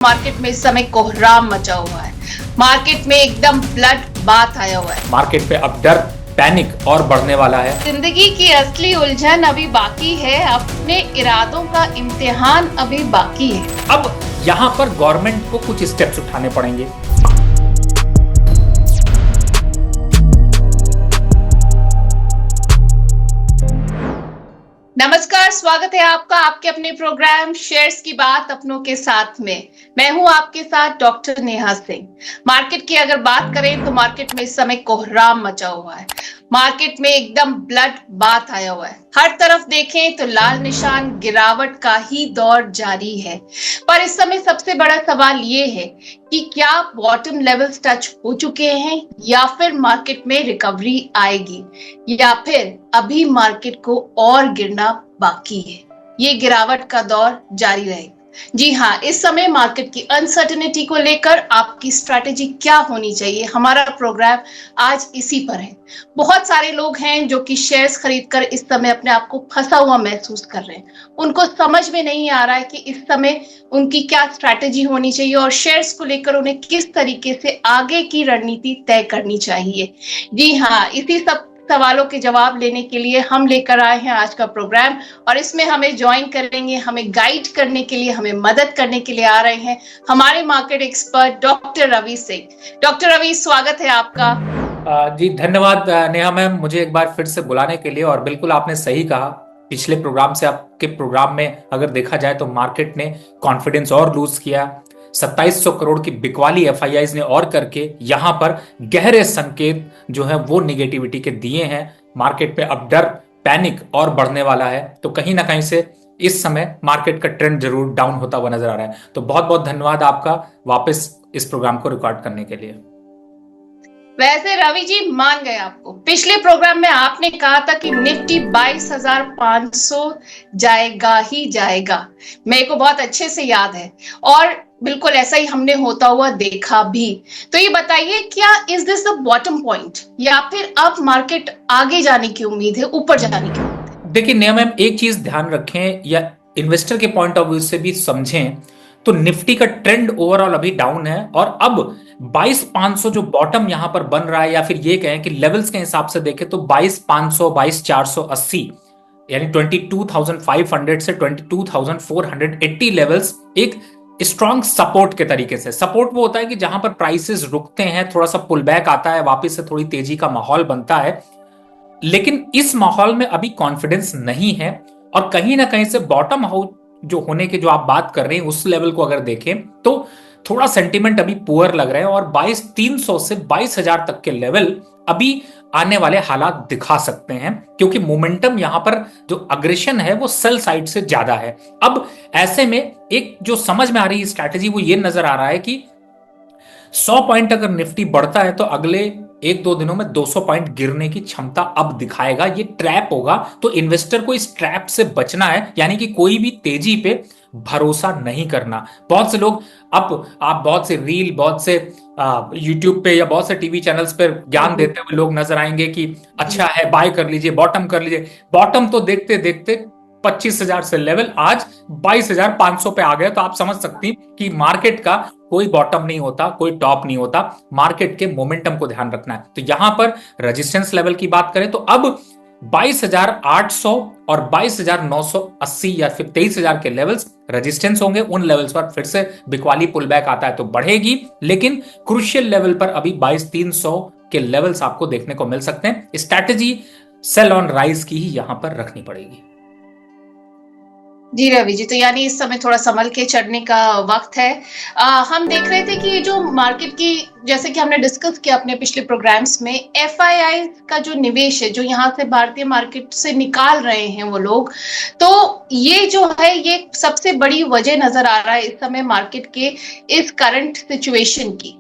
Market में इस समय कोहराम मचा हुआ है। मार्केट में एकदम ब्लड बाथ आया हुआ है। मार्केट पे अब डर, पैनिक और बढ़ने वाला है। जिंदगी की असली उलझन अभी बाकी है, अपने इरादों का इम्तिहान अभी बाकी है। अब यहाँ पर गवर्नमेंट को कुछ स्टेप्स उठाने पड़ेंगे। नमस्कार, स्वागत है आपका आपके अपने प्रोग्राम शेयर्स की बात अपनों के साथ में। मैं हूं आपके साथ डॉक्टर नेहा सिंह। मार्केट की अगर बात करें तो मार्केट में इस समय कोहराम मचा हुआ है। मार्केट में एकदम ब्लड बाथ आया हुआ है। हर तरफ देखें तो लाल निशान गिरावट का ही दौर जारी है। पर इस समय सबसे बड़ा सवाल ये है कि क्या बॉटम लेवल्स टच हो चुके हैं या फिर मार्केट में रिकवरी आएगी या फिर अभी मार्केट को और गिरना बाकी है। ये गिरावट का दौर जारी रहेगा। जी हाँ, इस समय मार्केट की अनसर्टेनिटी को लेकर आपकी स्ट्रैटेजी क्या होनी चाहिए, हमारा प्रोग्राम आज इसी पर है। बहुत सारे लोग हैं जो कि शेयर्स खरीदकर इस समय अपने आप को फंसा हुआ महसूस कर रहे हैं। उनको समझ में नहीं आ रहा है कि इस समय उनकी क्या स्ट्रैटेजी होनी चाहिए और शेयर्स को लेकर उन्हें किस तरीके से आगे की रणनीति तय करनी चाहिए। जी हाँ, इसी सब सवालों के जवाब लेने के लिए हम लेकर आए हैं आज का प्रोग्राम और इसमें हमें ज्वाइन करेंगे, हमें गाइड करने के लिए, हमें मदद करने के लिए आ रहे हैं हमारे market expert doctor Ravi Singh. Doctor Ravi, स्वागत है आपका। जी धन्यवाद नेहा मैम, मुझे एक बार फिर से बुलाने के लिए। और बिल्कुल आपने सही कहा, पिछले प्रोग्राम से आपके प्रोग्राम में अगर देखा जाए तो मार्केट ने कॉन्फिडेंस और लूज किया। 2700 करोड़ की बिकवाली एफआईआईज ने और करके यहाँ पर गहरे संकेत जो है वो निगेटिविटी के दिए हैं। मार्केट पे अब डर, पैनिक और बढ़ने वाला है। तो कहीं ना कहीं से इस समय मार्केट का ट्रेंड जरूर डाउन होता हुआ नजर आ रहा है। तो बहुत बहुत धन्यवाद आपका वापस इस प्रोग्राम को रिकॉर्ड करने के लिए। वैसे रवि जी, मान गए आपको। पिछले प्रोग्राम में आपने कहा था कि निफ्टी 22,500 जाएगा ही जाएगा। मेरे को बहुत अच्छे से याद है और बिल्कुल ऐसा ही हमने होता हुआ देखा भी। तो ये बताइए, क्या is this the bottom point या फिर अब मार्केट आगे जाने की उम्मीद है, ऊपर जाने की उम्मीद है? देखिए नियम मैम, एक चीज ध्यान रखें या इन्वेस्टर के पॉइंट ऑफ व्यू से भी समझें तो निफ्टी का ट्रेंड ओवरऑल अभी डाउन है और अब 22,500 जो बॉटम यहां पर बन रहा है, या फिर ये कहें कि लेवल्स के हिसाब से देखें तो 22,500, 22,480 यानी 22,500 से 22,480 लेवल्स एक स्ट्रॉन्ग सपोर्ट के तरीके से। सपोर्ट वो होता है कि जहां पर प्राइसेस रुकते हैं, थोड़ा सा पुल बैक आता है, वापस से थोड़ी तेजी का माहौल बनता है। लेकिन इस माहौल में अभी कॉन्फिडेंस नहीं है और कहीं ना कहीं से बॉटम आउट जो होने के जो आप बात कर रहे हैं उस लेवल को अगर देखें तो थोड़ा सेंटीमेंट अभी पुअर लग रहे हैं और 22,300 से 22,000 तक के लेवल अभी आने वाले हालात दिखा सकते हैं, क्योंकि मोमेंटम यहां पर जो अग्रेशन है वो सेल साइड से ज्यादा है। अब ऐसे में एक जो समझ में आ रही स्ट्रैटेजी वो ये नजर आ रहा है कि 100 पॉइंट अगर निफ्टी बढ़ता है तो अगले 1-2 दिनों में 200 पॉइंट गिरने की क्षमता अब दिखाएगा। ये ट्रैप होगा, तो इन्वेस्टर को इस ट्रैप से बचना है, यानी कि कोई भी तेजी पे भरोसा नहीं करना। बहुत से लोग आप बहुत से रील, बहुत से यूट्यूब पे या बहुत से टीवी चैनल्स पर ज्ञान देते हुए लोग नजर आएंगे कि अच्छा है, बाय कर लीजिए, बॉटम कर लीजिए। बॉटम तो देखते देखते 25,000 से लेवल आज 22,500 पे आ गए। तो आप समझ सकती हैं कि मार्केट का कोई बॉटम नहीं होता, कोई टॉप नहीं होता। मार्केट के मोमेंटम को ध्यान रखना है। तो यहां पर रेजिस्टेंस लेवल की बात करें तो अब 22,800 और 22,980 या फिर 23,000 के लेवल्स रेजिस्टेंस होंगे। उन लेवल्स पर फिर से बिकवाली पुल बैक आता है तो बढ़ेगी, लेकिन क्रूशियल लेवल पर अभी 22,300 के लेवल्स आपको देखने को मिल सकते हैं। स्ट्रैटेजी सेल ऑन राइज की ही यहां पर रखनी पड़ेगी। जी रवि जी, तो यानी इस समय थोड़ा संभल के चढ़ने का वक्त है। हम देख रहे थे कि जो मार्केट की, जैसे कि हमने डिस्कस किया अपने पिछले प्रोग्राम्स में, एफआईआई का जो निवेश है, जो यहाँ से भारतीय मार्केट से निकाल रहे हैं वो लोग, तो ये जो है ये सबसे बड़ी वजह नजर आ रहा है इस समय मार्केट के इस करंट सिचुएशन की।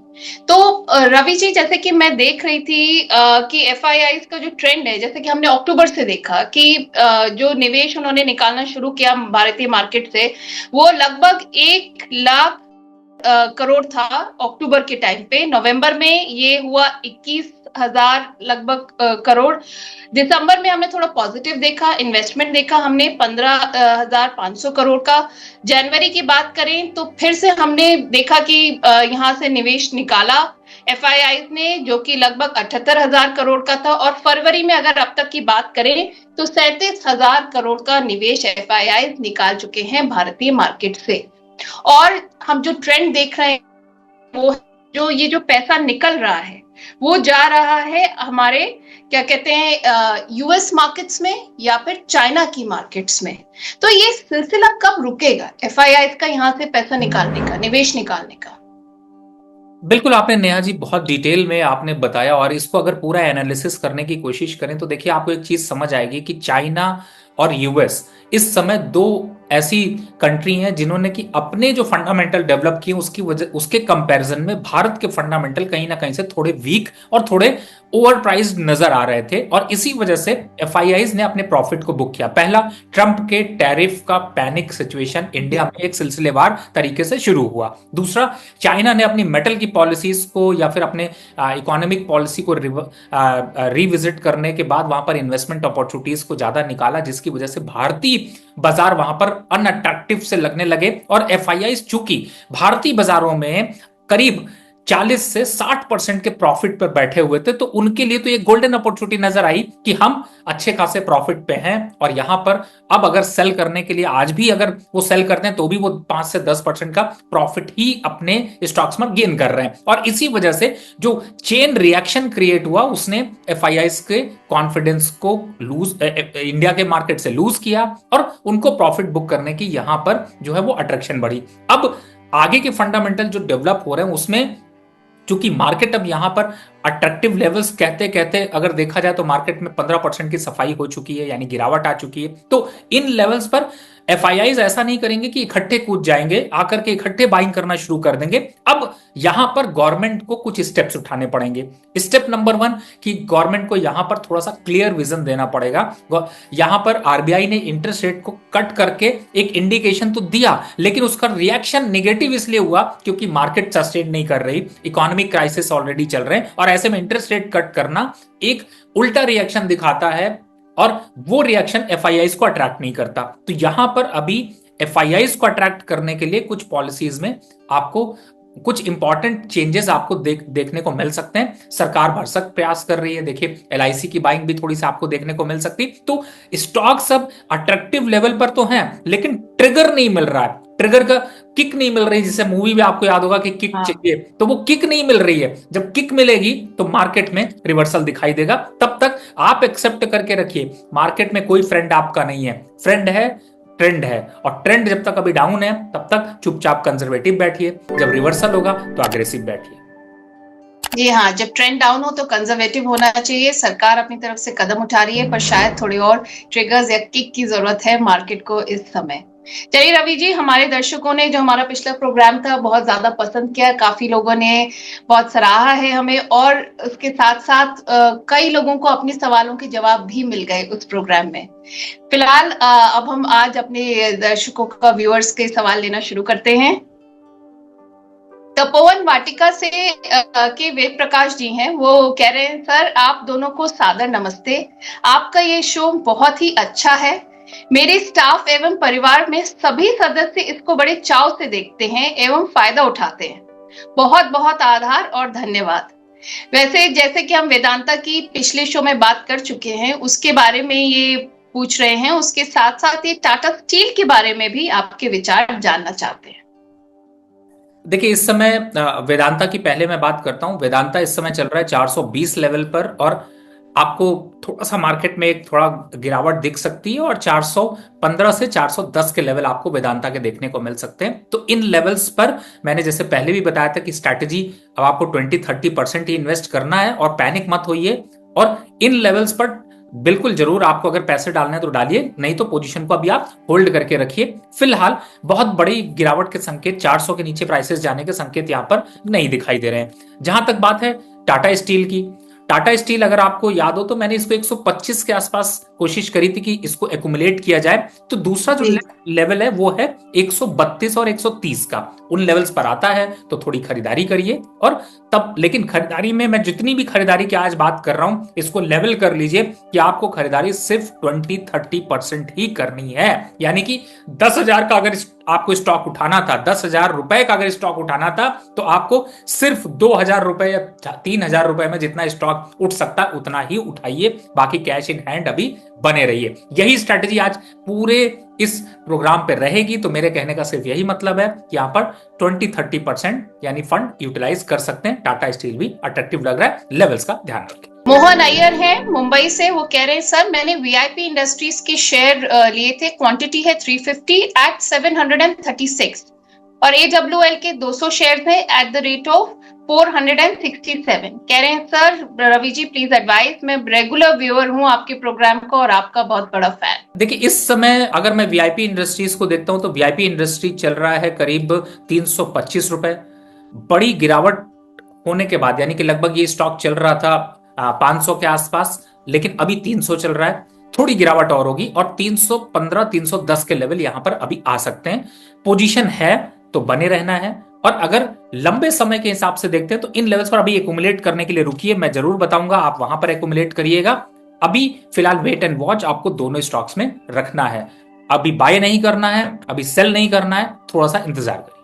तो रवि जी, जैसे कि मैं देख रही थी कि एफआईआई का जो ट्रेंड है, जैसे कि हमने अक्टूबर से देखा कि जो निवेश उन्होंने निकालना शुरू किया भारतीय मार्केट से, वो लगभग 1 लाख करोड़ था अक्टूबर के टाइम पे। नवंबर में ये हुआ 21 हजार लगभग करोड़। दिसंबर में हमने थोड़ा पॉजिटिव देखा, इन्वेस्टमेंट देखा हमने 15,500 करोड़ का। जनवरी की बात करें तो फिर से हमने देखा कि यहाँ से निवेश निकाला एफआईआई ने, जो कि लगभग 78,000 करोड़ का था। और फरवरी में अगर अब तक की बात करें तो 37,000 करोड़ का निवेश एफआईआई निकाल चुके हैं भारतीय मार्केट से। और हम जो ट्रेंड देख रहे हैं वो जो पैसा निकल रहा है वो जा रहा है हमारे क्या कहते हैं यूएस मार्केट्स में या फिर चाइना की मार्केट्स में। तो ये सिलसिला कब रुकेगा एफआईआई का यहाँ से पैसा निकालने का, निवेश निकालने का? बिल्कुल आपने नेहा जी बहुत डिटेल में आपने बताया, और इसको अगर पूरा एनालिसिस करने की कोशिश करें तो देखिए आपको एक चीज समझ आएगी कि चाइना और यूएस इस समय दो ऐसी कंट्री हैं जिन्होंने कि अपने जो फंडामेंटल डेवलप किए उसकी वजह उसके कंपैरिजन में भारत के फंडामेंटल कहीं ना कहीं से थोड़े वीक और थोड़े ओवर प्राइस्ड नजर आ रहे थे, और इसी वजह से एफआईआईज ने अपने प्रॉफिट को बुक किया। पहला, ट्रंप के टैरिफ का पैनिक सिचुएशन इंडिया में एक सिलसिलेवार तरीके से शुरू हुआ। दूसरा, चाइना ने अपनी मेटल की पॉलिसीज को या फिर अपने इकोनॉमिक पॉलिसी को रिविजिट करने के बाद वहां पर इन्वेस्टमेंट अपॉर्चुनिटीज को ज्यादा निकाला, जिसकी वजह से भारतीय बाजार वहां पर अनअट्रैक्टिव से लगने लगे। और एफआईआई चूंकि भारतीय बाजारों में करीब 40 से 60% के प्रॉफिट पर बैठे हुए थे, तो उनके लिए तो एक गोल्डन अपॉर्चुनिटी नजर आई कि हम अच्छे खासे प्रॉफिट पे हैं, और यहां पर अब अगर सेल करने के लिए आज भी अगर वो सेल करते हैं तो भी वो 5 से 10% का प्रॉफिट ही अपने स्टॉक्स में गेन कर रहे हैं। और इसी वजह से जो चेन रिएक्शन क्रिएट हुआ उसने एफआईआई के कॉन्फिडेंस को लूज इंडिया के मार्केट से लूज किया, और उनको प्रॉफिट बुक करने की यहां पर जो है वो अट्रैक्शन बढ़ी। अब आगे के फंडामेंटल जो डेवलप हो रहे हैं उसमें चूंकि मार्केट अब यहां पर अट्रैक्टिव लेवल्स कहते कहते अगर देखा जाए तो मार्केट में 15% की सफाई हो चुकी है, यानी गिरावट आ चुकी है। तो इन लेवल्स पर एफआईआईज ऐसा नहीं करेंगे कि इकट्ठे कूद जाएंगे, आकर के इकट्ठे बाइंग करना शुरू कर देंगे। अब यहां पर गवर्नमेंट को कुछ स्टेप्स उठाने पड़ेंगे। स्टेप नंबर 1 कि गवर्नमेंट को यहां पर थोड़ा सा क्लियर विजन देना पड़ेगा। यहां पर आरबीआई ने इंटरेस्ट रेट को कट करके एक इंडिकेशन तो दिया, लेकिन उसका रिएक्शन नेगेटिव इसलिए हुआ क्योंकि मार्केट सस्टेन नहीं कर रही, इकोनॉमिक क्राइसिस ऑलरेडी चल रहे हैं, और ऐसे में इंटरेस्ट रेट कट करना एक उल्टा रिएक्शन दिखाता है, और वो रिएक्शन एफआईआईज को अट्रैक्ट नहीं करता। तो यहां पर अभी एफआईआईज को अट्रैक्ट करने के लिए कुछ पॉलिसीज में आपको कुछ इंपॉर्टेंट चेंजेस आपको देखने को मिल सकते हैं। सरकार भरसक प्रयास कर रही है, देखिए एलआईसी की बाइंग भी थोड़ी सी आपको देखने को मिल सकती। तो स्टॉक सब अट्रैक्टिव लेवल पर तो हैं, लेकिन ट्रिगर नहीं मिल रहा है, ट्रिगर का किक नहीं मिल रही। जैसे मूवी में आपको याद होगा कि किक चाहिए, तो वो किक नहीं मिल रही है। जब किक मिलेगी तो मार्केट में रिवर्सल दिखाई देगा। तब तक आप एक्सेप्ट करके रखिए, मार्केट में कोई फ्रेंड आपका नहीं है, फ्रेंड है ट्रेंड है, और ट्रेंड जब तक अभी डाउन है तब तक चुपचाप कंजर्वेटिव बैठिए, जब रिवर्सल होगा तो अग्रेसिव बैठिए। जी हाँ, जब ट्रेंड डाउन हो तो कंजर्वेटिव होना चाहिए। सरकार अपनी तरफ से कदम उठा रही है, पर शायद थोड़ी और ट्रिगर्स या किक की जरूरत है मार्केट को इस समय। चलिए रवि जी, हमारे दर्शकों ने जो हमारा पिछला प्रोग्राम था बहुत ज्यादा पसंद किया, काफी लोगों ने बहुत सराहा है हमें, और उसके साथ साथ कई लोगों को अपने सवालों के जवाब भी मिल गए उस प्रोग्राम में। फिलहाल अब हम आज अपने दर्शकों का, व्यूअर्स के सवाल लेना शुरू करते हैं। तपोवन वाटिका से के वेद प्रकाश जी हैं, वो कह रहे हैं, सर आप दोनों को सादर नमस्ते, आपका ये शो बहुत ही अच्छा है। मेरे स्टाफ एवं परिवार में सभी सदस्य इसको बड़े चाव से देखते हैं एवं फायदा उठाते हैं। बहुत बहुत आभार और धन्यवाद। वैसे जैसे कि हम वेदांता की पिछले शो में बात कर चुके हैं, उसके बारे में ये पूछ रहे हैं, उसके साथ साथ ये टाटा स्टील के बारे में भी आपके विचार जानना चाहते हैं। देखिए इस समय वेदांता की पहले मैं बात करता हूं। वेदांता इस समय चल रहा है 420 लेवल पर, और आपको थोड़ा सा मार्केट में एक थोड़ा गिरावट दिख सकती है, और 415 से 410 के लेवल आपको वेदांता के देखने को मिल सकते हैं। तो इन लेवल्स पर मैंने जैसे पहले भी बताया था कि स्ट्रैटेजी अब आपको 20-30% ही इन्वेस्ट करना है, और पैनिक मत होइए, और इन लेवल्स पर बिल्कुल जरूर आपको अगर पैसे डालने हैं तो डालिए, नहीं तो पोजीशन को अभी आप होल्ड करके रखिए। फिलहाल बहुत बड़ी गिरावट के संकेत, 400 के नीचे प्राइसेस जाने के संकेत यहां पर नहीं दिखाई दे रहे हैं। जहां तक बात है टाटा स्टील की, टाटा स्टील अगर आपको याद हो तो मैंने इसको 125 के आसपास कोशिश करी थी कि इसको एक्युमुलेट किया जाए, तो दूसरा जो लेवल है वो है 132 और 130 का। उन लेवल्स पर आता है तो थोड़ी खरीदारी करिए, और तब लेकिन खरीदारी में मैं जितनी भी खरीदारी की आज बात कर रहा हूं, इसको लेवल कर लीजिए कि आपको खरीदारी सिर्फ 20-30% ही करनी है। यानी कि 10,000 का अगर आपको स्टॉक उठाना था, 10,000 रुपए का अगर स्टॉक उठाना था, तो आपको सिर्फ 2,000 रुपए या 3,000 रुपए में जितना स्टॉक उठ सकता है उतना ही उठाइए, बाकी कैश इन हैंड अभी बने रहिए। यही स्ट्रेटेजी आज पूरे इस प्रोग्राम पे रहेगी। तो मेरे कहने का सिर्फ यही मतलब है कि यहां पर 20-30% यानी फंड यूटिलाइज कर सकते हैं। टाटा स्टील भी अट्रैक्टिव लग रहा है, लेवल्स का ध्यान रखें। मोहन अय्यर है मुंबई से, वो कह रहे हैं सर मैंने वीआईपी इंडस्ट्रीज के शेयर लिए थे, क्वांटिटी है 350 एट 736, और एडब्ल्यूएल के 200 शेयर थे एट द रेट ऑफ 467। कह रहे हैं sir Ravi ji please advice, मैं रेगुलर व्यूअर हूं आपके प्रोग्राम का और आपका बहुत बड़ा फैन। देखिए इस समय अगर मैं वीआईपी इंडस्ट्रीज को देखता हूं तो वीआईपी इंडस्ट्री चल रहा है करीब 325 रुपए। बड़ी गिरावट होने के बाद, यानी कि लगभग ये स्टॉक चल रहा था 500 के आसपास, लेकिन अभी 300 चल रहा है। थोड़ी गिरावट और होगी और 315 310 के लेवल यहां पर अभी आ सकते हैं। पोजीशन है तो बने रहना है, और अगर लंबे समय के हिसाब से देखते हैं तो इन लेवल्स पर अभी एक्युमुलेट करने के लिए रुकिए। मैं जरूर बताऊंगा, आप वहां पर एक्युमुलेट करिएगा। अभी फिलहाल वेट एंड वॉच आपको दोनों स्टॉक्स में रखना है। अभी बाय नहीं करना है, अभी सेल नहीं करना है, थोड़ा सा इंतजार करिए।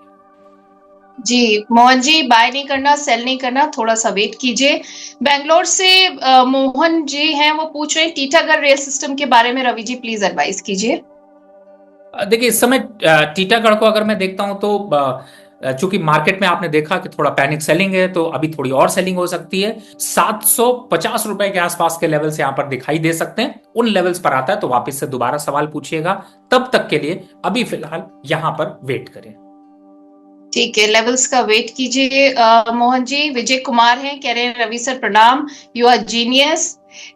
जी मोहन जी, बाय नहीं करना, सेल नहीं करना, थोड़ा सा वेट कीजिए। बेंगलोर से मोहन जी हैं, वो पूछ रहे हैं टीटागढ़ रेल सिस्टम के बारे में, रवि जी प्लीज एडवाइस कीजिए। देखिए इस समय टीटागढ़ को अगर मैं देखता हूं तो चूंकि मार्केट में आपने देखा कि थोड़ा पैनिक सेलिंग है, तो अभी थोड़ी और सेलिंग हो सकती है। 750 रुपए के आसपास के लेवल्स यहां पर दिखाई दे सकते हैं। उन लेवल्स पर आता है तो वापस से दोबारा सवाल पूछिएगा। तब तक के लिए अभी फिलहाल यहां पर वेट करें। ठीक है, लेवल्स का वेट कीजिए। मोहन जी, विजय कुमार हैं, कह रहे हैं रवि सर प्रणाम, यू आर जीनियस।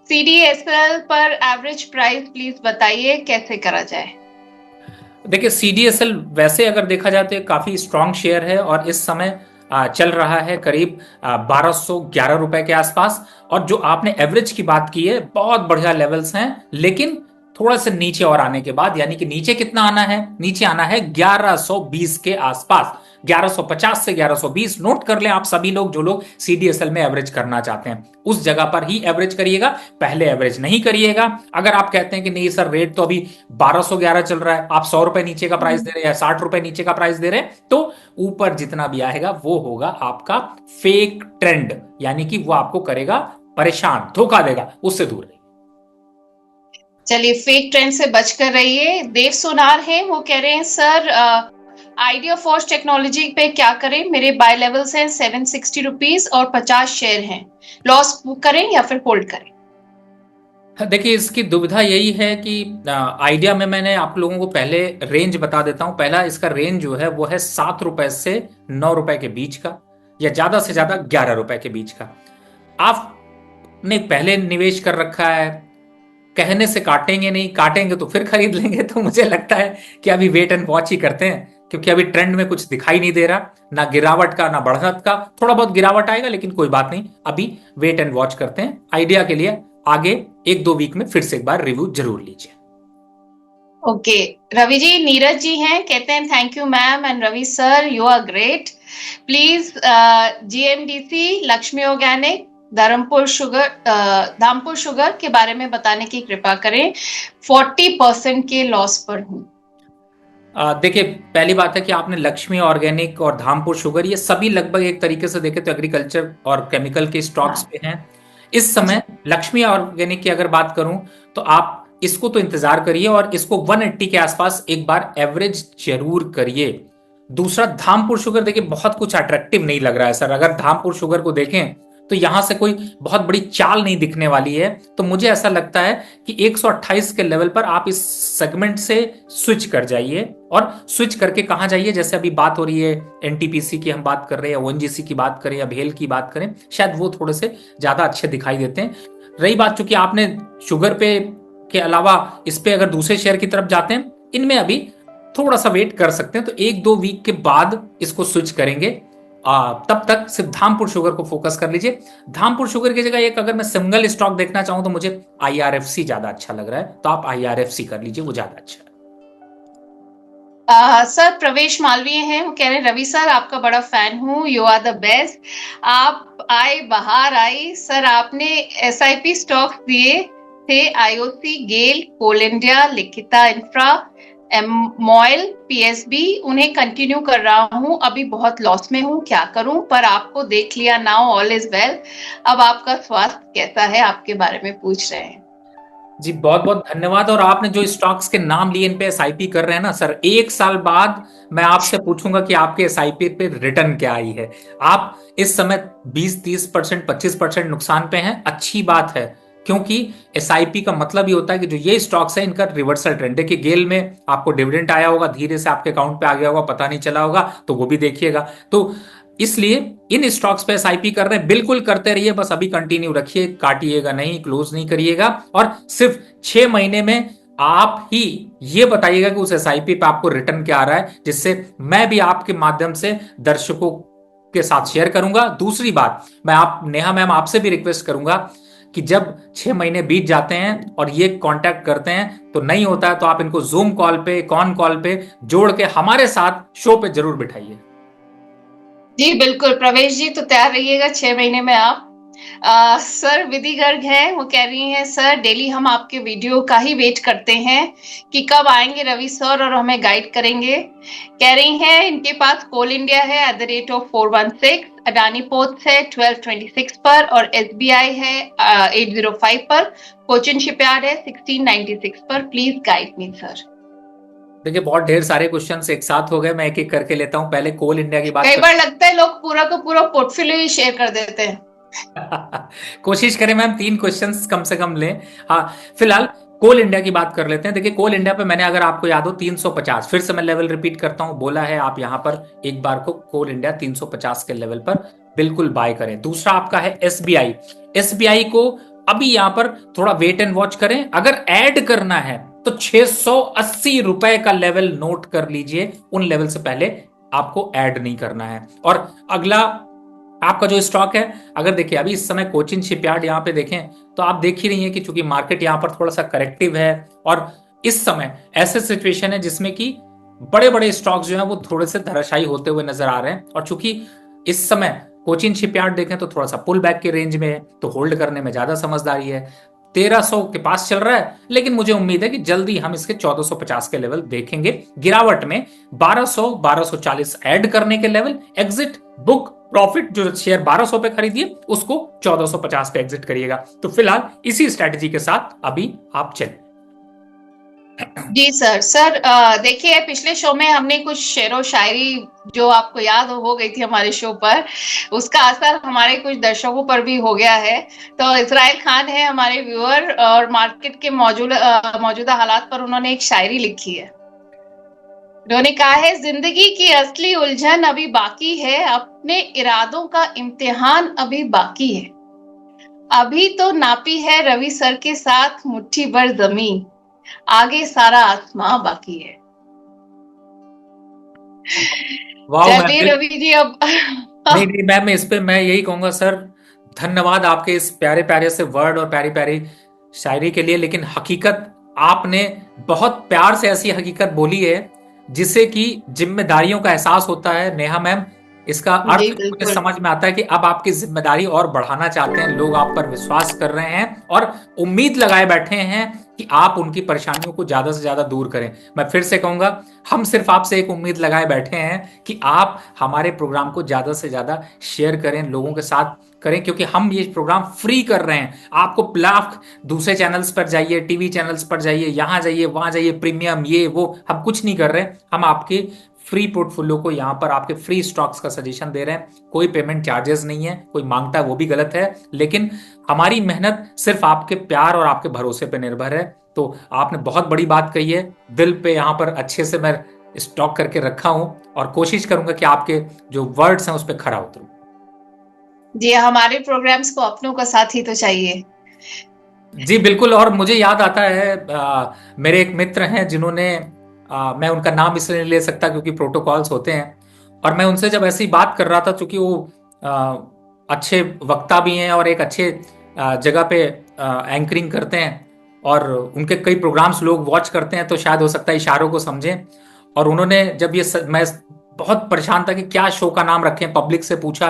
सीडीएसएल पर एवरेज प्राइस प्लीज बताइए, कैसे करा जाए। देखिए सीडीएसएल वैसे अगर देखा जाए तो काफी स्ट्रांग शेयर है, और इस समय चल रहा है करीब 1211 रुपए के आसपास। और जो आपने एवरेज की बात की है, बहुत बढ़िया लेवल्स हैं, लेकिन थोड़ा सा नीचे और आने के बाद, यानी कि नीचे कितना आना है, नीचे आना है 1120 के आसपास। 1150 से 1120 नोट कर लें आप सभी लोग, जो लोग सीडीएसएल में एवरेज करना चाहते हैं, उस जगह पर ही एवरेज करिएगा, पहले एवरेज नहीं करिएगा। अगर आप कहते हैं कि नहीं सर रेट तो अभी 1211 चल रहा है, आप 100 रुपए नीचे का प्राइस दे रहे हैं या 60 रुपए नीचे का प्राइस दे रहे हैं, तो ऊपर जितना भी आएगा वो होगा आपका फेक ट्रेंड, यानी कि वो आपको करेगा परेशान, धोखा देगा, उससे दूर रहिए। चलिए फेक ट्रेंड से बचकर रहिए। देव सोनार हैं, वो कह रहे हैं सर आइडिया फोर्स टेक्नोलॉजी पे क्या करें, मेरे बाय लेवल्स हैं 760 रुपीज और 50 शेयर हैं, लॉस करें या फिर होल्ड करें। देखिए इसकी दुविधा यही है कि आइडिया में मैंने आप लोगों को पहले रेंज बता देता हूं। पहला इसका रेंज जो है वो है 7 रुपए से 9 रुपए के बीच का, या ज्यादा से ज्यादा 11 रुपए के बीच का। आपने पहले निवेश कर रखा है, कहने से काटेंगे नहीं, काटेंगे तो फिर खरीद लेंगे, तो मुझे लगता है कि अभी वेट एंड वॉच ही करते हैं, क्योंकि अभी ट्रेंड में कुछ दिखाई नहीं दे रहा, ना गिरावट का ना बढ़त का। थोड़ा बहुत गिरावट आएगा लेकिन कोई बात नहीं, अभी वेट एंड वॉच करते हैं। आइडिया के लिए आगे 1-2 वीक में फिर से एक बार रिव्यू जरूर लीजिए। ओके रवि जी, नीरज जी हैं, कहते हैं thank you ma'am and Ravi sir, you are great. Please GMDC, Laxmi organic, Dharampur sugar, Dhampur sugar के बारे में बताने की कृपा करें, 40% के लॉस पर हूं। देखिए पहली बात है कि आपने लक्ष्मी ऑर्गेनिक और धामपुर शुगर, ये सभी लगभग एक तरीके से देखें तो एग्रीकल्चर और केमिकल के स्टॉक्स पे हैं इस समय। लक्ष्मी ऑर्गेनिक की अगर बात करूं तो आप इसको तो इंतजार करिए, और इसको 180 के आसपास एक बार एवरेज जरूर करिए। दूसरा धामपुर शुगर, देखिए बहुत कुछ अट्रैक्टिव नहीं लग रहा है सर। अगर धामपुर शुगर को देखें तो यहां से कोई बहुत बड़ी चाल नहीं दिखने वाली है, तो मुझे ऐसा लगता है कि 128 के लेवल पर आप इस सेगमेंट से स्विच कर जाइए। और स्विच करके कहां जाइए, जैसे अभी बात हो रही है एनटीपीसी की, हम बात कर रहे हैं ओएनजीसी की बात करें या भेल की बात करें, शायद वो थोड़े से ज्यादा अच्छे दिखाई देते हैं। रही बात, चूंकि आपने शुगर पे के अलावा इस पे अगर दूसरे शेयर की तरफ जाते हैं, इनमें अभी थोड़ा सा वेट कर सकते हैं, तो 1-2 वीक के बाद इसको स्विच करेंगे। तब तक सिर्फ धामपुर शुगर को फोकस कर लीजिए। धामपुर शुगर की जगह एक अगर मैं सिंगल स्टॉक देखना चाहूं तो मुझे IRFC ज्यादा अच्छा लग रहा है, तो आप IRFC कर लीजिए, वो ज्यादा अच्छा है। सर प्रवेश मालवीय हैं, वो कह रहे हैं रवि सर आपका बड़ा फैन हूँ, यू आर द बेस्ट। आप आए बहार आई सर, आपने SIP स्टॉक्स दिए थे, IOC, गेल, कोल इंडिया, लिखिता इंफ्रा, मॉयल, PSB, उन्हें कंटिन्यू कर रहा हूँ, अभी बहुत लॉस में हूँ, क्या करूं? पर आपको देख लिया, नाउ ऑल इज वेल। अब आपका स्वास्थ्य कैसा है, आपके बारे में पूछ रहे हैं। जी बहुत बहुत धन्यवाद। और आपने जो स्टॉक्स के नाम लिए इन पे SIP कर रहे हैं ना सर, 1 साल बाद मैं आपसे पूछूंगा कि आपके SIP पे रिटर्न क्या आई है। आप इस समय 20-30%, 25% नुकसान पे हैं, अच्छी बात है, क्योंकि SIP का मतलब ही होता है कि जो ये स्टॉक्स है इनका रिवर्सल ट्रेंड। देखिए गेल में आपको डिविडेंड आया होगा, धीरे से आपके अकाउंट पे आ गया होगा, पता नहीं चला होगा, तो वो भी देखिएगा। तो इसलिए इन स्टॉक्स पे SIP कर रहे हैं, बिल्कुल करते रहिए, बस अभी कंटिन्यू रखिए, काटिएगा नहीं, क्लोज नहीं करिएगा। और सिर्फ 6 महीने में आप ही ये बताइएगा कि उस SIP पे आपको रिटर्न क्या आ रहा है, जिससे मैं भी आपके माध्यम से दर्शकों के साथ शेयर करूंगा। दूसरी बात, मैं आप नेहा मैम आपसे भी रिक्वेस्ट करूंगा कि जब 6 महीने बीत जाते हैं और ये कांटेक्ट करते हैं तो नहीं होता है, तो आप इनको जूम कॉल पे, कॉन कॉल पे जोड़ के हमारे साथ शो पे जरूर बिठाइए। जी बिल्कुल प्रवेश जी, तो तैयार रहिएगा 6 महीने में आप। सर विधि गर्ग है, वो कह रही हैं सर डेली हम आपके वीडियो का ही वेट करते हैं कि कब आएंगे रवि सर और हमें गाइड करेंगे। कह रही हैं इनके पास कोल इंडिया है @416, अडानी पोर्ट्स है 1226 पर, और SBI है 805 पर, कोचिन शिपयार्ड है 1696 पर। Please guide me sir. देखिए बहुत ढेर सारे क्वेश्चंस एक साथ हो गए, मैं एक एक करके लेता हूं। पहले कोल इंडिया की बात कई बार लगता है लोग पूरा का पूरा पोर्टफोलियो ही शेयर कर देते हैं। कोशिश करें मैम 3 क्वेश्चंस कम से कम लें। हाँ, फिलहाल कोल इंडिया की बात कर लेते हैं। देखिए कोल इंडिया पे मैंने, अगर आपको याद हो, 350, फिर से मैं लेवल रिपीट करता हूं, बोला है आप यहां पर एक बार को कोल इंडिया 350 के लेवल पर बिल्कुल बाय करें। दूसरा आपका है SBI को अभी यहां पर थोड़ा वेट एंड वॉच करें। अगर ऐड करना है तो 680 रुपए का लेवल नोट कर लीजिए, उन लेवल से पहले आपको ऐड नहीं करना है। और अगला आपका जो स्टॉक है, अगर देखिए अभी इस समय कोचिन शिपयार्ड यहां पे देखें तो आप देख ही रही हैं कि चूंकि मार्केट यहां पर थोड़ा सा करेक्टिव है और इस समय ऐसे सिचुएशन है जिसमें कि बड़े बड़े स्टॉक्स जो हैं वो थोड़े से धराशायी होते हुए नजर आ रहे हैं। और चूंकि इस समय कोचिन शिपयार्ड देखें तो थोड़ा सा पुल बैक के रेंज में है, तो होल्ड करने में ज्यादा समझदारी है। 1300 के पास चल रहा है, लेकिन मुझे उम्मीद है कि जल्दी हम इसके 1450 के लेवल देखेंगे। गिरावट में 1200, 1240 ऐड करने के लेवल, एग्जिट बुक प्रॉफिट, जो शेयर 1200 पे खरीदिए उसको 1450 पे एग्जिट करिएगा। तो फिलहाल इसी स्ट्रेटजी के साथ अभी आप चलें। जी सर। सर देखिए पिछले शो में हमने कुछ शेरो शायरी जो आपको याद हो गई थी हमारे शो पर, उसका असर हमारे कुछ दर्शकों पर भी हो गया है। तो इजराइल खान है हमारे व्यूअर, और मार्केट के मौजूदा हालात पर उन्होंने एक शायरी लिखी है। उन्होंने कहा है जिंदगी की असली उलझन अभी बाकी है, अपने इरादों का इम्तिहान अभी बाकी है, अभी तो नापी है रवि सर के साथ मुट्ठी भर जमीन, आगे सारा आसमां बाकी है। वाह चलिए मैम, रवि जी अब नहीं नहीं मैम, इस पे मैं यही कहूंगा सर, धन्यवाद आपके इस प्यारे प्यारे से वर्ड और प्यारी प्यारी शायरी के लिए। लेकिन हकीकत आपने बहुत प्यार से ऐसी हकीकत बोली है जिससे कि जिम्मेदारियों का एहसास होता है नेहा मैम। इसका अर्थ जी मुझे बिल्कुल। समझ में आता है कि अब आपकी जिम्मेदारी और बढ़ाना चाहते हैं, लोग आप पर विश्वास कर रहे हैं और उम्मीद लगाए बैठे हैं कि आप उनकी परेशानियों को ज्यादा से ज्यादा दूर करें। मैं फिर से कहूंगा, हम सिर्फ आपसे एक उम्मीद लगाए बैठे हैं कि आप हमारे प्रोग्राम को ज्यादा से ज्यादा शेयर करें, लोगों के साथ करें, क्योंकि हम ये प्रोग्राम फ्री कर रहे हैं। आपको प्लाफ दूसरे चैनल्स पर जाइए, टीवी चैनल्स पर जाइए, यहां जाइए, वहां जाइए, प्रीमियम ये वो, हम कुछ नहीं कर रहे। हम आपके फ्री पोर्टफोलियो को यहां पर आपके फ्री स्टॉक्स का सजेशन दे रहे हैं। कोई पेमेंट चार्जेस नहीं है, कोई मांगता है वो भी गलत है, लेकिन हमारी मेहनत सिर्फ आपके प्यार और आपके भरोसे पर निर्भर है। तो आपने बहुत बड़ी बात कही है, दिल पे यहां पर अच्छे से मैं स्टॉक करके रखा हूं और कोशिश करूंगा कि आपके जो वर्ड्स हैं उस पर खरा उतरूं। जी हमारे प्रोग्राम्स को अपनों का साथ ही तो चाहिए। जी बिल्कुल। और मुझे याद आता है मेरे एक मित्र हैं जिन्होंने मैं उनका नाम इसलिए नहीं ले सकता क्योंकि प्रोटोकॉल्स होते हैं, और मैं उनसे जब ऐसी बात कर रहा था, चूंकि वो अच्छे वक्ता भी हैं और एक अच्छे जगह पे एंकरिंग करते हैं, और उनके कई प्रोग्राम्स लोग वॉच करते हैं, तो शायद हो सकता है इशारों को समझें। और उन्होंने जब मैं बहुत परेशान था कि क्या शो का नाम रखें, पब्लिक से पूछा,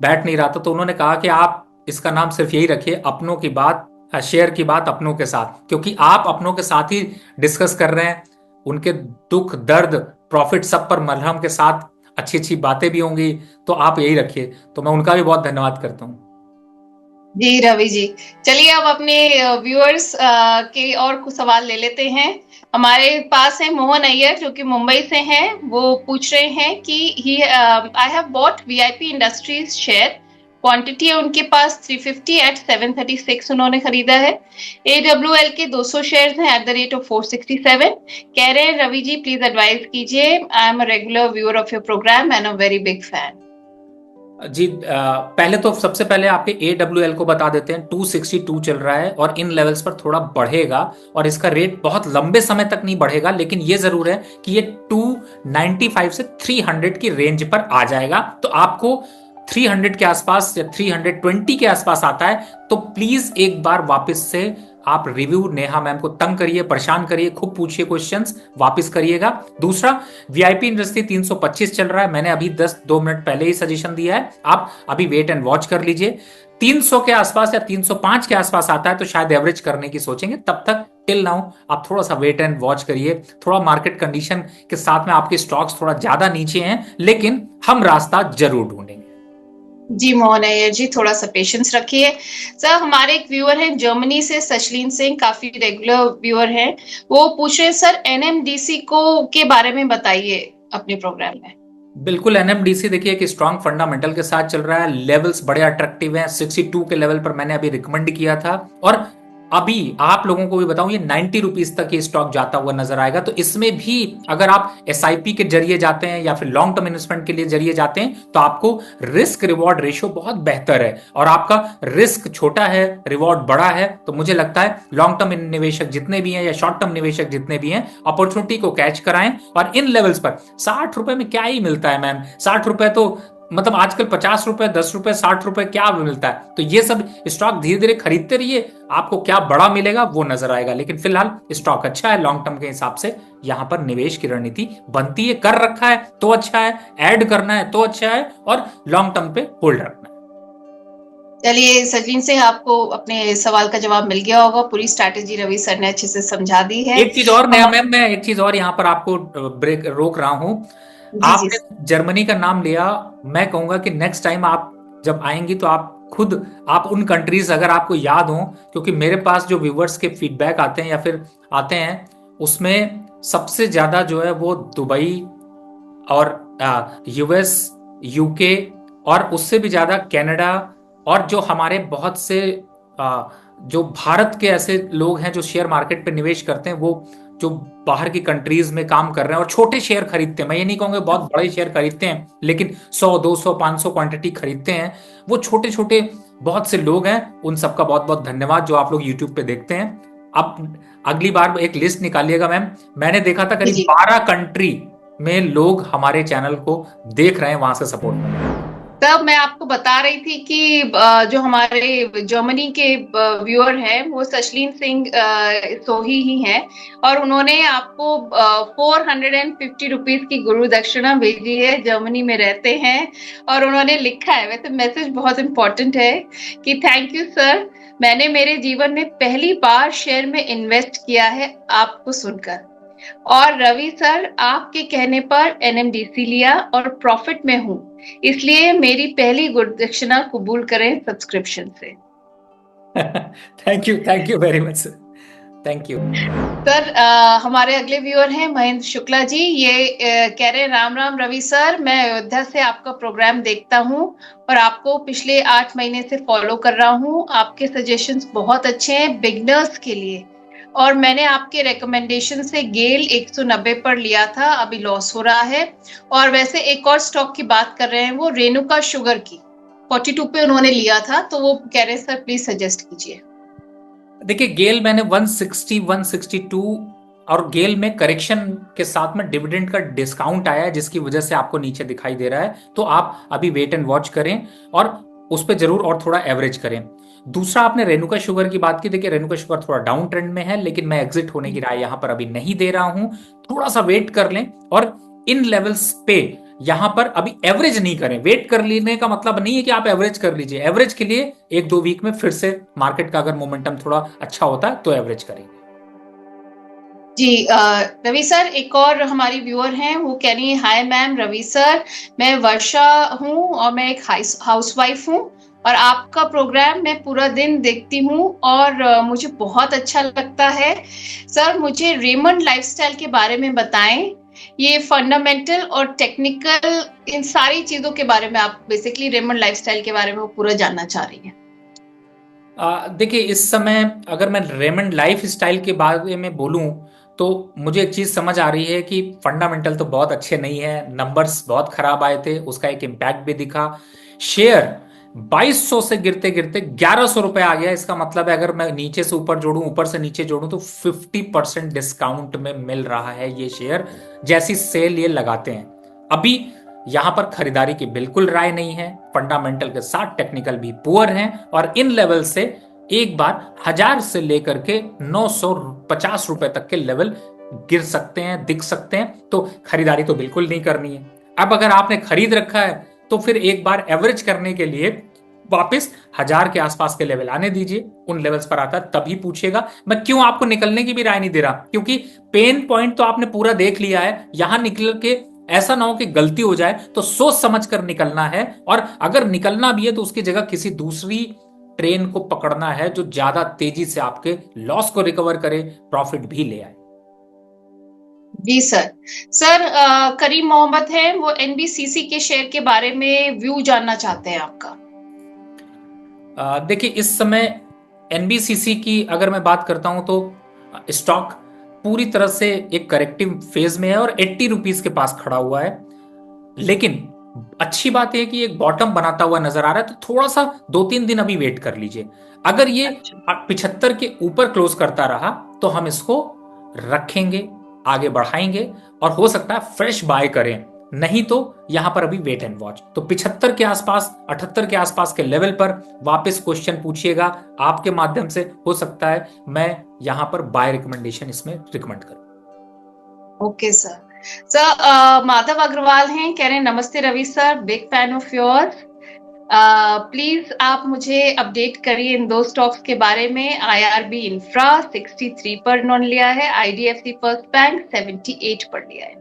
बैठ नहीं रहा था, तो उन्होंने कहा कि आप इसका नाम सिर्फ यही रखिए, अपनों की बात, शेयर की बात अपनों के साथ, क्योंकि आप अपनों के साथ ही डिस्कस कर रहे हैं। उनके दुख दर्द प्रॉफिट सब पर मलहम के साथ अच्छी अच्छी बातें भी होंगी, तो आप यही रखिए। तो मैं उनका भी बहुत धन्यवाद करता हूँ। जी रवि जी, चलिए अब अपने व्यूअर्स के और कुछ सवाल ले लेते हैं। हमारे पास है मोहन अय्यर जो कि मुंबई से हैं। वो पूछ रहे हैं कि I have bought VIP industries share, quantity है उनके पास 350 एट 736 उन्होंने खरीदा है। एडब्ल्यूएल के 200 शेयर्स हैं एट द रेट ऑफ 467। कह रहे हैं रवि जी प्लीज एडवाइस कीजिए, I am a regular viewer of your program and a very big fan. जी, पहले तो सबसे पहले आपके AWL को बता देते हैं। 262 चल रहा है और इन लेवल्स पर थोड़ा बढ़ेगा, और इसका रेट बहुत लंबे समय तक नहीं बढ़ेगा, लेकिन ये जरूर है कि ये 295 से 300 की रेंज पर आ जाएगा। तो आपको 300 के आसपास या 320 के आसपास आता है तो प्लीज एक बार वापस से आप रिव्यू नेहा मैम को तंग करिए, परेशान करिए, खूब पूछिए क्वेश्चंस, वापस करिएगा। दूसरा, वीआईपी इंडस्ट्री 325 चल रहा है, मैंने अभी 2 मिनट पहले ही सजेशन दिया है, आप अभी वेट एंड वॉच कर लीजिए। 300 के आसपास या 305 के आसपास आता है तो शायद एवरेज करने की सोचेंगे, तब तक टिल नाउ आप थोड़ा सा वेट एंड वॉच करिए। थोड़ा मार्केट कंडीशन के साथ में आपके स्टॉक्स थोड़ा ज्यादा नीचे हैं, लेकिन हम रास्ता जरूर ढूंढेंगे। जी मोहन अय्यर जी, थोड़ा सा पेशेंस रखिए। सर हमारे एक व्यूअर हैं जर्मनी से, सचलीन सिंह, काफी रेगुलर व्यूअर हैं। वो पूछ रहे हैं सर एनएमडीसी को के बारे में बताइए अपने प्रोग्राम में। बिल्कुल, एनएमडीसी देखिए एक स्ट्रांग फंडामेंटल के साथ चल रहा है, लेवल्स बड़े अट्रैक्टिव हैं। 62 के लेवल पर मैंने अभी रिकमेंड किया था, और अभी आप लोगों को भी बताऊं ये 90 रुपीज तक ये स्टॉक जाता हुआ नजर आएगा। तो इसमें भी अगर आप एसआईपी के जरिए जाते हैं या फिर लॉन्ग टर्म इन्वेस्टमेंट के लिए जरिए जाते हैं तो आपको रिस्क रिवॉर्ड रेशियो बहुत बेहतर है, और आपका रिस्क छोटा है, रिवॉर्ड बड़ा है। तो मुझे लगता है लॉन्ग टर्म निवेशक जितने भी हैं या शॉर्ट टर्म निवेशक जितने भी हैं, अपॉर्चुनिटी को कैच कराएं। और इन लेवल्स पर 60 रुपए में क्या ही मिलता है मैम, 60 रुपए तो मतलब आजकल 50 रुपए, 10 रुपए, 60 रुपए क्या मिलता है। तो ये सब स्टॉक धीरे धीरे खरीदते रहिए, आपको क्या बड़ा मिलेगा वो नजर आएगा। लेकिन फिलहाल स्टॉक अच्छा है, लॉन्ग टर्म के हिसाब से यहां पर निवेश की रणनीति बनती है। कर रखा है तो अच्छा है, ऐड करना है तो अच्छा है, और लॉन्ग टर्म पे होल्ड रखना है। चलिए सचिन से आपको अपने सवाल का जवाब मिल गया होगा, पूरी स्ट्रैटेजी रवि सर ने अच्छे से समझा दी है। एक चीज और नया मैम, मैं एक चीज और यहां पर आपको ब्रेक रोक रहा हूं। जी जी। आपने जर्मनी का नाम लिया, मैं कहूंगा कि नेक्स्ट टाइम आप जब आएंगी तो आप खुद, आप उन कंट्रीज अगर आपको याद हो, क्योंकि मेरे पास जो व्यूवर्स के फीडबैक आते हैं या फिर आते हैं उसमें सबसे ज्यादा जो है वो दुबई और यूएस, यूके, और उससे भी ज्यादा कनाडा, और जो हमारे बहुत से जो भारत के ऐसे लोग हैं जो शेयर मार्केट पे निवेश करते हैं, वो जो बाहर की कंट्रीज में काम कर रहे हैं और छोटे शेयर खरीदते हैं, मैं ये नहीं कहूंगा बहुत बड़े शेयर खरीदते हैं, लेकिन 100 200 500 क्वांटिटी खरीदते हैं, वो छोटे छोटे बहुत से लोग हैं। उन सबका बहुत बहुत धन्यवाद जो आप लोग यूट्यूब पे देखते हैं। अब अगली बार एक लिस्ट निकालिएगा मैम, मैंने देखा था जी करीब जी। 12 कंट्री में लोग हमारे चैनल को देख रहे हैं, वहां से सपोर्ट कर रहे हैं। तब मैं आपको बता रही थी कि जो हमारे जर्मनी के व्यूअर हैं वो सचलीन सिंह सोही ही हैं, और उन्होंने आपको 450 रुपीज की गुरु दक्षिणा भेजी है, जर्मनी में रहते हैं। और उन्होंने लिखा है, वैसे मैसेज बहुत इंपॉर्टेंट है, कि थैंक यू सर, मैंने मेरे जीवन में पहली बार शेयर में इन्वेस्ट किया है आपको सुनकर, और रवि सर आपके कहने पर एनएमडीसी लिया और प्रॉफिट में हूँ, इसलिए मेरी पहली गुरुदक्षिणा कबूल करें सब्सक्रिप्शन से। Thank you very much sir, thank you. Sir हमारे अगले व्यूअर हैं महेंद्र शुक्ला जी। ये कह रहे हैं राम राम रवि सर, मैं अयोध्या से आपका प्रोग्राम देखता हूँ और आपको पिछले 8 महीने से फॉलो कर रहा हूँ। आपके सजेशंस बहुत अच्छे हैं बिगनर्स के लिए, और मैंने आपके रिकमेंडेशन से गेल 190 पर लिया था, अभी लॉस हो रहा है। और वैसे एक और स्टॉक की बात कर रहे हैं वो रेणुका शुगर की, 42 पे उन्होंने लिया था, तो वो कह रहे हैं सर प्लीज सजेस्ट कीजिए। देखिए गेल मैंने 160 162 और गेल में करेक्शन के साथ में डिविडेंड का डिस्काउंट आया है, जिसकी वजह से आपको नीचे दिखाई दे रहा है। तो आप अभी वेट एंड वॉच करें और उस पर जरूर और थोड़ा एवरेज करें। दूसरा, आपने रेणुका शुगर की बात की। देखिए, रेणुका शुगर थोड़ा डाउन ट्रेंड में है, लेकिन मैं एग्जिट होने की राय यहां पर अभी नहीं दे रहा हूं। थोड़ा सा वेट कर लें और इन लेवल्स पे यहां पर अभी एवरेज नहीं करें। वेट कर लेने का मतलब नहीं है कि आप एवरेज कर लीजिए। एवरेज के लिए 1-2 वीक में फिर से मार्केट का अगर मोमेंटम थोड़ा अच्छा होता है तो एवरेज करेंगे। जी रवि सर, एक और हमारी व्यूअर हैं, वो कह रही है, हाय मैम रवि सर, मैं वर्षा हूँ और मैं एक हाउसवाइफ हूँ और आपका प्रोग्राम मैं पूरा दिन देखती हूँ और मुझे बहुत अच्छा लगता है। सर मुझे रेमंड लाइफस्टाइल के बारे में बताएं। ये फंडामेंटल और टेक्निकल, इन सारी चीजों के बारे में, आप बेसिकली रेमंड लाइफस्टाइल के बारे में वो पूरा जानना चाह रही हैं। देखिए, इस समय अगर मैं रेमंड लाइफ स्टाइल के बारे में बोलूं तो मुझे एक चीज समझ आ रही है कि फंडामेंटल तो बहुत अच्छे नहीं है, नंबर्स बहुत खराब आए थे, उसका एक इम्पैक्ट भी दिखा। शेयर 2200 से गिरते गिरते 1100 रुपए आ गया। इसका मतलब है अगर मैं नीचे से ऊपर जोड़ूं, ऊपर से नीचे जोड़ूं, तो 50% डिस्काउंट में मिल रहा है ये शेयर, जैसी सेल ये लगाते हैं। अभी यहां पर खरीदारी की बिल्कुल राय नहीं है। फंडामेंटल के साथ टेक्निकल भी पुअर हैं और इन लेवल से एक बार 1000 से लेकर के 950 रुपए तक के लेवल गिर सकते हैं, दिख सकते हैं। तो खरीदारी तो बिल्कुल नहीं करनी है। अब अगर आपने खरीद रखा है तो फिर एक बार एवरेज करने के लिए वापस 1000 के आसपास के लेवल आने दीजिए। उन लेवल्स पर आता तभी पूछिएगा। मैं क्यों आपको निकलने की भी राय नहीं दे रहा, क्योंकि पेन पॉइंट तो आपने पूरा देख लिया है। यहां निकल के ऐसा ना हो कि गलती हो जाए, तो सोच समझ कर निकलना है। और अगर निकलना भी है तो उसकी जगह किसी दूसरी ट्रेन को पकड़ना है जो ज्यादा तेजी से आपके लॉस को रिकवर करे, प्रॉफिट भी ले आए। जी सर। सर करीम मोहम्मद है, वो एनबीसीसी के शेयर के बारे में व्यू जानना चाहते हैं आपका। देखिए, इस समय एनबीसीसी की अगर मैं बात करता हूं तो स्टॉक पूरी तरह से एक करेक्टिव फेज में है और 80 रुपीज के पास खड़ा हुआ है। लेकिन अच्छी बात यह कि एक बॉटम बनाता हुआ नजर आ रहा है, तो थोड़ा सा 2-3 दिन अभी वेट कर लीजिए। अगर ये अच्छा। 75 के ऊपर क्लोज करता रहा तो हम इसको रखेंगे, आगे बढ़ाएंगे और हो सकता है फ्रेश बाय करें। नहीं तो यहां पर अभी वेट एंड वॉच। तो 75 के आसपास, 78 के आसपास के लेवल पर वापस क्वेश्चन पूछिएगा। आपके माध्यम से हो सकता है मैं यहां पर बाय रिकमेंडेशन इसमें रिकमेंड करूं। Okay sir. Sir Madhav Agarwal हैं, कह रहे हैं, नमस्ते Ravi sir, big fan of your. Please आप मुझे अपडेट करिए इन दो स्टॉक्स के बारे में। आईआरबी इंफ्रा 63 पर इन्होंने लिया है, आईडीएफसी फर्स्ट बैंक 78 पर लिया है।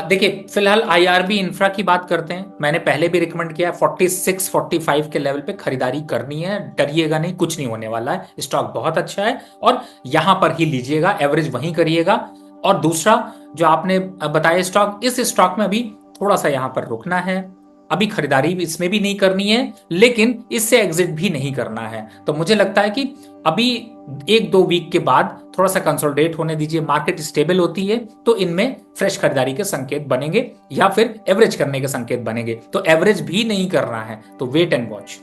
देखिए, फिलहाल आईआरबी इंफ्रा की बात करते हैं। मैंने पहले भी रिकमेंड किया, 46-45 के लेवल पे खरीदारी करनी है। डरिएगा नहीं, कुछ नहीं होने वाला है। स्टॉक बहुत अच्छा है और यहां पर ही लीजिएगा, एवरेज वहीं करिएगा। और दूसरा जो आपने बताया स्टॉक, इस स्टॉक में अभी थोड़ा सा यहां पर रुकना है। अभी खरीदारी इसमें भी नहीं करनी है, लेकिन इससे एग्जिट भी नहीं करना है। तो मुझे लगता है कि अभी 1-2 वीक के बाद थोड़ा सा कंसोलिडेट होने दीजिए, मार्केट स्टेबल होती है तो इनमें फ्रेश खरीदारी के संकेत बनेंगे या फिर एवरेज करने के संकेत बनेंगे। तो एवरेज भी नहीं करना है, तो wait and watch.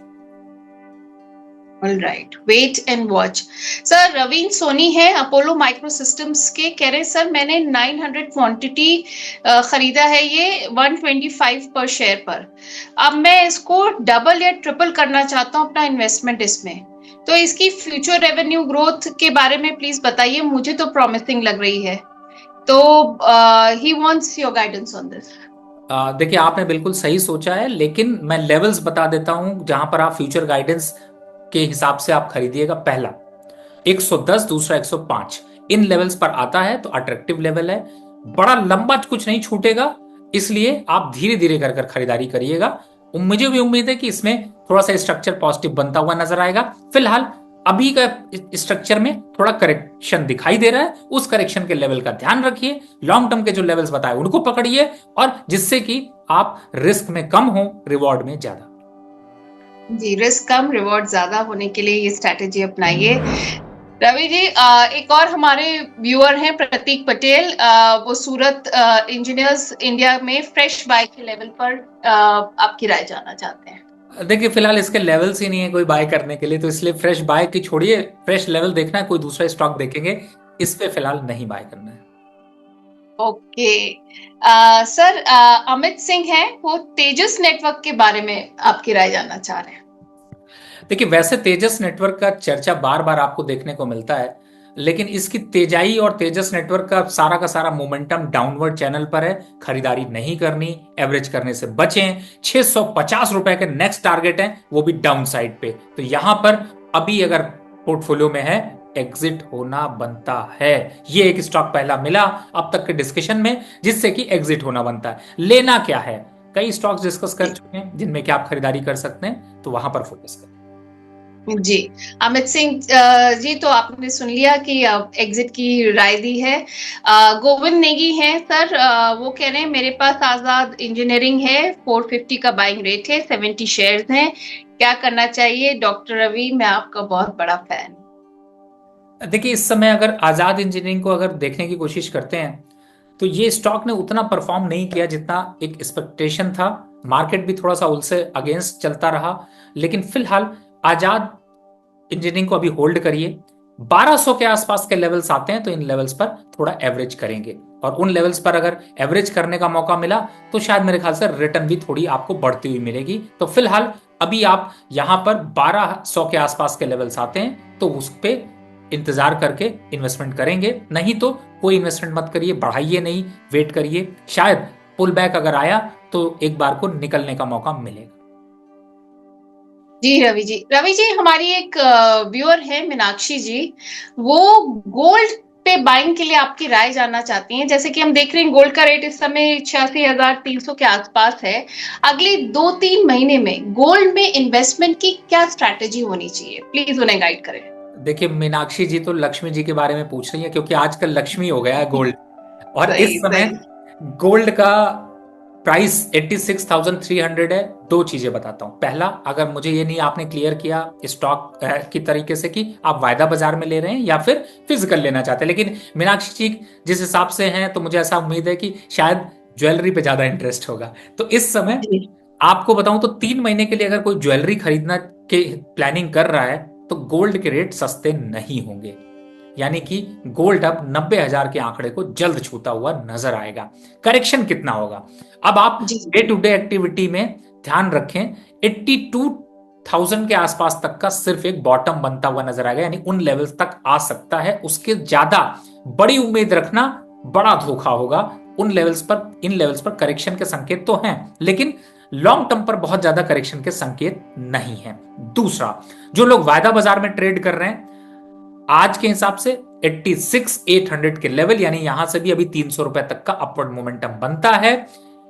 All right, wait and watch. Sir Raveen Soni है, अपोलो माइक्रो सिस्टम्स के, कह रहे हैं, सर मैंने 900 क्वांटिटी खरीदा है, ये 125 पर शेयर पर। अब मैं इसको डबल या ट्रिपल करना चाहता हूं अपना इन्वेस्टमेंट इसमें। तो इसकी फ्यूचर रेवेन्यू ग्रोथ के बारे में प्लीज बताइए, मुझे तो प्रॉमिसिंग लग रही है। तो he wants your guidance on this. देखिए, आपने बिल्कुल सही सोचा है, लेकिन मैं लेवल्स बता देता हूं जहां पर आप फ्यूचर गाइडेंस के हिसाब से आप खरीदिएगा। पहला 110, दूसरा 105, इन लेवल्स पर आता है तो अट्रैक्टिव लेवल है। बड़ा लंबा कुछ नहीं छूटेगा, इसलिए आप धीरे धीरे कर कर खरीदारी करिएगा। मुझे भी उम्मीद है कि इसमें थोड़ा सा स्ट्रक्चर पॉजिटिव बनता हुआ नजर आएगा। फिलहाल अभी का स्ट्रक्चर में थोड़ा करेक्शन दिखाई दे रहा है, उस करेक्शन के लेवल का ध्यान रखिए। लॉन्ग टर्म के जो लेवल्स बताए उनको पकड़िए, और जिससे कि आप रिस्क में कम हो, रिवॉर्ड में ज्यादा। जी, रिस्क कम रिवॉर्ड ज्यादा होने के लिए ये स्ट्रैटेजी अपनाइए। रवि जी, एक और हमारे व्यूअर हैं, प्रतीक पटेल, वो सूरत इंजीनियर्स इंडिया में फ्रेश बाय के लेवल पर आपकी राय जानना चाहते हैं। देखिए, फिलहाल इसके लेवल्स ही नहीं है कोई बाय करने के लिए, तो इसलिए फ्रेश बाय की छोड़िए, फ्रेश लेवल देखना है, कोई दूसरा स्टॉक देखेंगे। इस पे फिलहाल नहीं बाय करना है। ओके। सर, अमित सिंह हैं, वो तेजस नेटवर्क के बारे में आपकी राय जानना चाह रहे हैं। देखिए, वैसे तेजस नेटवर्क का चर्चा बार बार आपको देखने को मिलता है, लेकिन इसकी तेजाई और तेजस नेटवर्क का सारा मोमेंटम डाउनवर्ड चैनल पर है। खरीदारी नहीं करनी, एवरेज करने से बचें। 650 रुपए के नेक्स्ट टारगेट है, वो भी डाउन साइड पे। तो यहां पर अभी अगर पोर्टफोलियो में है, एग्जिट होना बनता है। ये एक स्टॉक पहला मिला अब तक के डिस्कशन में जिससे कि एग्जिट होना बनता है। लेना क्या है, कई स्टॉक्स डिस्कस कर जी चुके हैं जिनमें कि आप खरीदारी कर सकते हैं, तो वहां पर फोकस करें। जी। अमित सिंह जी, तो आपने सुन लिया कि एग्जिट की राय दी है। गोविंद नेगी हैं सर, वो कह रहे हैं मेरे पास आजाद इंजीनियरिंग है, 450 का बाइंग रेट है, 70 शेयर्स हैं, क्या करना चाहिए? डॉक्टर रवि, मैं आपका बहुत बड़ा फैन। देखिए, इस समय अगर आजाद इंजीनियरिंग को अगर देखने की कोशिश करते हैं, तो ये स्टॉक ने उतना परफॉर्म नहीं किया जितना एक एक्सपेक्टेशन था। मार्केट भी थोड़ा सा उससे अगेंस्ट चलता रहा, लेकिन फिलहाल आजाद इंजीनियरिंग को अभी होल्ड करिए। 1200 के आसपास के लेवल्स आते हैं तो इन लेवल्स पर थोड़ा एवरेज करेंगे, और उन लेवल्स पर अगर एवरेज करने का मौका मिला तो शायद मेरे ख्याल से रिटर्न भी थोड़ी आपको बढ़ती हुई मिलेगी। तो फिलहाल अभी आप यहां पर 1200 के आसपास के लेवल्स आते हैं तो उस पे इंतजार करके इन्वेस्टमेंट करेंगे, नहीं तो कोई इन्वेस्टमेंट मत करिए, बढ़ाइए नहीं, वेट करिए। शायद पुल बैक अगर आया तो एक बार को निकलने का मौका मिलेगा। जी रवि जी, रवि जी, हमारी एक व्यूअर है मीनाक्षी जी, वो गोल्ड पे बाइंग के लिए आपकी राय जानना चाहती हैं। जैसे कि हम देख रहे हैं गोल्ड का रेट इस समय 86,300 के आसपास है। अगले 2-3 महीने में गोल्ड में इन्वेस्टमेंट की क्या स्ट्रैटेजी होनी चाहिए? प्लीज उन्हें गाइड करें। देखिए, मीनाक्षी जी तो लक्ष्मी जी के बारे में पूछ रही है, क्योंकि आजकल लक्ष्मी हो गया है गोल्ड। और इस सही समय सही। गोल्ड का प्राइस 86,300 है। दो चीजें बताता हूं। पहला, अगर मुझे ये नहीं आपने क्लियर किया स्टॉक की तरीके से कि आप वायदा बाजार में ले रहे हैं या फिर फिजिकल लेना चाहते हैं, लेकिन मीनाक्षी जी जिस हिसाब से हैं तो मुझे ऐसा उम्मीद है कि शायद ज्वेलरी पे ज्यादा इंटरेस्ट होगा। तो इस समय जी आपको बताऊं तो 3 महीने के लिए अगर कोई ज्वेलरी खरीदना के प्लानिंग कर रहा है तो गोल्ड के रेट सस्ते नहीं होंगे। यानी कि गोल्ड अब 90,000 के आंकड़े को जल्द छूता हुआ नजर आएगा। करेक्शन कितना होगा, अब आप जी। डे टू डे एक्टिविटी में ध्यान रखें। 82,000 के आसपास तक का सिर्फ एक बॉटम बनता हुआ नजर आएगा, यानी उन लेवल्स तक आ सकता है। उसके ज्यादा बड़ी उम्मीद रखना बड़ा धोखा होगा। इन लेवल्स पर करेक्शन के संकेत तो हैं, लेकिन लॉन्ग टर्म पर बहुत ज्यादा करेक्शन के संकेत नहीं है। दूसरा, जो लोग वायदा बाजार में ट्रेड कर रहे हैं, आज के हिसाब से 86,800 के लेवल, यानी यहां से भी अभी 300 रुपए तक का अपवर्ड मोमेंटम बनता है।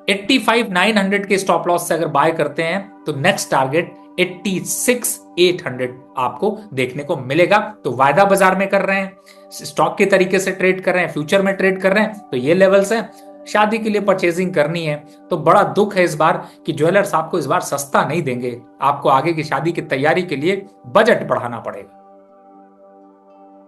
85,900 के स्टॉप लॉस से अगर बाय करते हैं तो नेक्स्ट टारगेट 86,800 आपको देखने को मिलेगा। तो वायदा बाजार में कर रहे हैं, स्टॉक के तरीके से ट्रेड कर रहे हैं, फ्यूचर में ट्रेड कर रहे हैं, तो ये लेवल्स हैं। शादी के लिए परचेजिंग करनी है तो बड़ा दुख है इस बार कि ज्वेलर्स आपको इस बार सस्ता नहीं देंगे। आपको आगे की शादी की तैयारी के लिए बजट बढ़ाना पड़ेगा।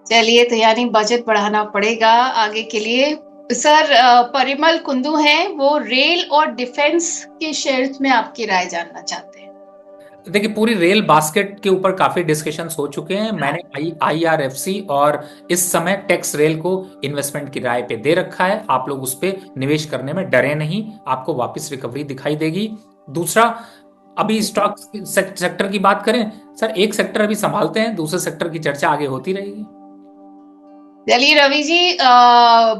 चलिए, तो यानी बजट बढ़ाना पड़ेगा आगे के लिए। सर, परिमल कुंदू हैं, वो रेल और डिफेंस के शेयर्स में आपकी राय जानना चाहते हैं। देखिए, पूरी रेल बास्केट के ऊपर काफी डिस्कशंस हो चुके हैं। मैंने IRFC और इस समय टेक्स रेल को इन्वेस्टमेंट की राय पे दे रखा है। आप लोग उस पे निवेश करने में डरे नहीं, आपको वापस रिकवरी दिखाई देगी। दूसरा, अभी स्टॉक सेक्टर की बात करें, सर एक सेक्टर अभी संभालते हैं, दूसरे सेक्टर की चर्चा आगे होती रहेगी। चलिए रवि जी,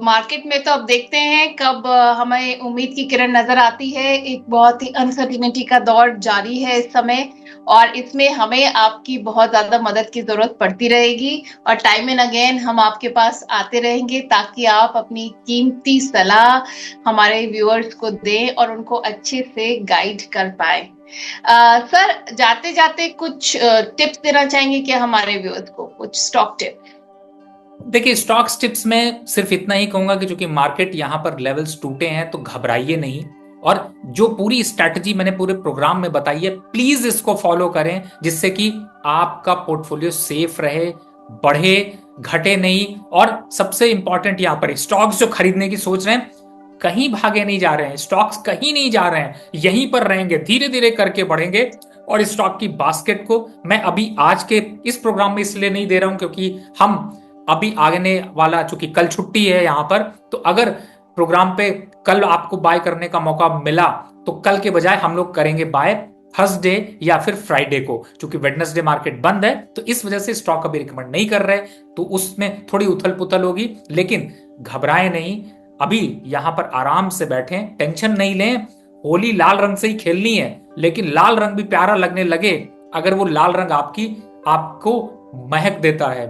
मार्केट में तो अब देखते हैं कब हमें उम्मीद की किरण नजर आती है। एक बहुत ही अनसर्टिनिटी का दौर जारी है इस समय, और इसमें हमें आपकी बहुत ज्यादा मदद की जरूरत पड़ती रहेगी। और टाइम एंड अगेन हम आपके पास आते रहेंगे ताकि आप अपनी कीमती सलाह हमारे व्यूअर्स को दें और उनको अच्छे से गाइड कर पाए। सर, जाते जाते कुछ टिप्स देना चाहेंगे क्या हमारे व्यूअर्स को, कुछ स्टॉक टिप्स? देखिए, स्टॉक्स टिप्स में सिर्फ इतना ही कहूंगा कि चूंकि मार्केट यहां पर लेवल्स टूटे हैं तो घबराइए नहीं, और जो पूरी स्ट्रैटेजी मैंने पूरे प्रोग्राम में बताई है प्लीज इसको फॉलो करें, जिससे कि आपका पोर्टफोलियो सेफ रहे, बढ़े, घटे नहीं। और सबसे इंपॉर्टेंट यहां पर स्टॉक्स जो खरीदने की सोच रहे हैं, कहीं भागे नहीं जा रहे हैं, स्टॉक्स कहीं नहीं जा रहे हैं, यहीं पर रहेंगे, धीरे धीरे करके बढ़ेंगे। और स्टॉक की बास्केट को मैं अभी आज के इस प्रोग्राम में इसलिए नहीं दे रहा हूं क्योंकि हम अभी आने वाला, चूंकि कल छुट्टी है यहाँ पर, तो अगर प्रोग्राम पे कल आपको बाय करने का मौका मिला तो कल के बजाय हम लोग करेंगे बाय थर्सडे या फिर फ्राइडे को, क्योंकि वेडनेसडे मार्केट बंद है, तो इस वजह से स्टॉक अभी रिकमेंड नहीं कर रहे, तो उसमें थोड़ी उथल पुथल होगी। लेकिन घबराएं नहीं, अभी यहां पर आराम से बैठें, टेंशन नहीं लें। होली लाल रंग से ही खेलनी है, लेकिन लाल रंग भी प्यारा लगने लगे अगर वो लाल रंग आपको महक देता है,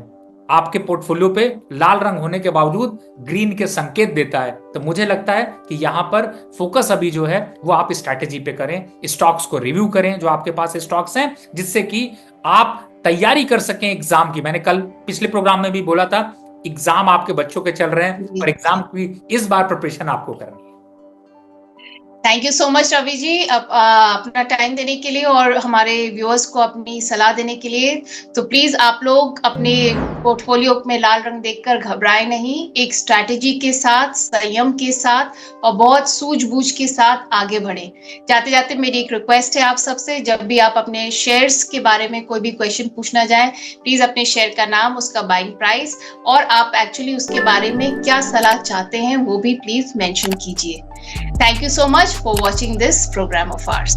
आपके पोर्टफोलियो पे लाल रंग होने के बावजूद ग्रीन के संकेत देता है, तो मुझे लगता है कि यहां पर फोकस अभी जो है वो आप स्ट्रैटेजी पे करें, स्टॉक्स को रिव्यू करें जो आपके पास स्टॉक्स हैं, जिससे कि आप तैयारी कर सकें एग्जाम की। मैंने कल पिछले प्रोग्राम में भी बोला था, एग्जाम आपके बच्चों के चल रहे हैं और एग्जाम की इस बार प्रिपरेशन आपको करनी है। Thank you so much Ravi ji, अपना टाइम देने के लिए और हमारे व्यूअर्स को अपनी सलाह देने के लिए। तो प्लीज आप लोग अपने पोर्टफोलियो में लाल रंग देखकर घबराए नहीं, एक स्ट्रैटेजी के साथ, संयम के साथ और बहुत सूझबूझ के साथ आगे बढ़े। जाते जाते मेरी एक रिक्वेस्ट है आप सबसे, जब भी आप अपने शेयर्स के बारे में कोई भी क्वेश्चन पूछना जाए, प्लीज अपने शेयर का नाम, उसका बाइंग प्राइस और आप एक्चुअली उसके बारे में क्या सलाह चाहते हैं वो भी प्लीज मेंशन कीजिए। Thank you so much for watching this program of ours.